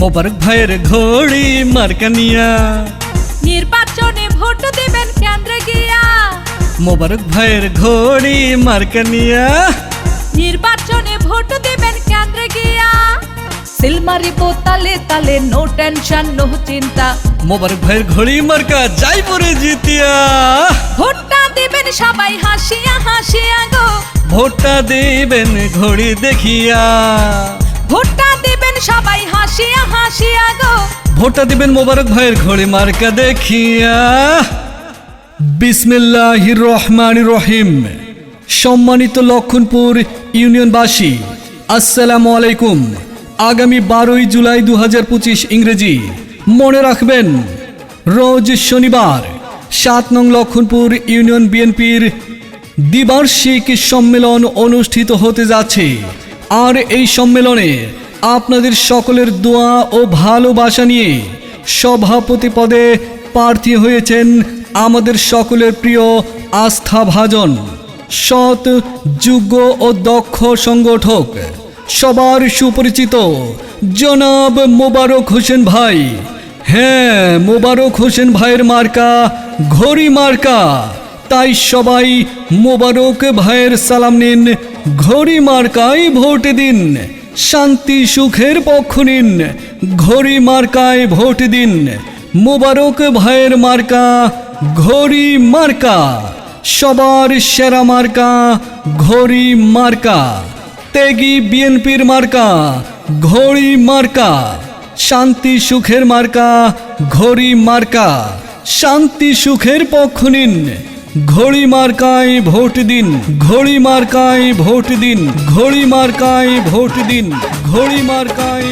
মোবারক ভাইয়ের ঘড়ি মার্কা নিয়া নির্বাচনে ভোট দেবেন কেন্দ্রে গিয়া। মোবারক ভাইয়ের ঘড়ি মার্কা নিয়া নির্বাচনে ভোট দেবেন কেন্দ্রে গিয়া। সিল মারিব তালে তালে, নো টেনশন নো চিন্তা। মোবারক ভাইয়ের ঘড়ি মার্কা যাই পরে জিতিয়া। ভোটটা দিবেন সবাই হাসিয়া হাসিয়া গো। ভোটটা দিবেন ঘড়ি দেখিয়া। ভোটটা দিবেন সবাই হাসিয়া হাসিয়া গো। ভোটটা দিবেন মোবারক ভাইয়ের ঘড়ি মার্কা দেখিয়া। বিসমিল্লাহির রহমানির রহিম। সম্মানিত লক্ষণপুর ইউনিয়নবাসী, আসসালামু আলাইকুম। আগামী 12 জুলাই 2025 ইংরেজি, মনে রাখবেন রোজ শনিবার 7 নং লক্ষণপুর ইউনিয়ন বিএনপির দ্বিবার্ষিক সম্মেলন অনুষ্ঠিত হতে যাচ্ছে। আর এই সম্মেলনে আপনাদের সকলের দোয়া ও ভালোবাসা নিয়ে সভাপতি পদে প্রার্থী হয়েছেন আমাদের সকলের প্রিয় আস্থাভাজন, সৎ, যোগ্য ও দক্ষ সংগঠক, সবার সুপরিচিত জনাব মোবারক হোসেন ভাই। হ্যাঁ, মোবারক হোসেন ভাইয়ের মার্কা ঘড়ি মার্কা। তাই সবাই মোবারক ভাইয়ের সালাম নিন, ঘড়ি মার্কায় ভোট দিন, শান্তি সুখের পক্ষ নিন, ঘড়ি মার্কায় ভোট দিন। মোবারক ভাইয়ের মার্কা ঘড়ি মার্কা, সবার সেরা মার্কা ঘড়ি মার্কা। ত্যাগী বিএনপির মার্কা ঘড়ি মার্কা, শান্তি সুখের মার্কা ঘড়ি মার্কা। শান্তি সুখের পক্ষ নিন, ঘড়ি মার্কায় ভোট দিন, ঘড়ি মার্কায় ভোট দিন, ঘড়ি মার্কায় ভোট দিন, ঘড়ি মার্কায়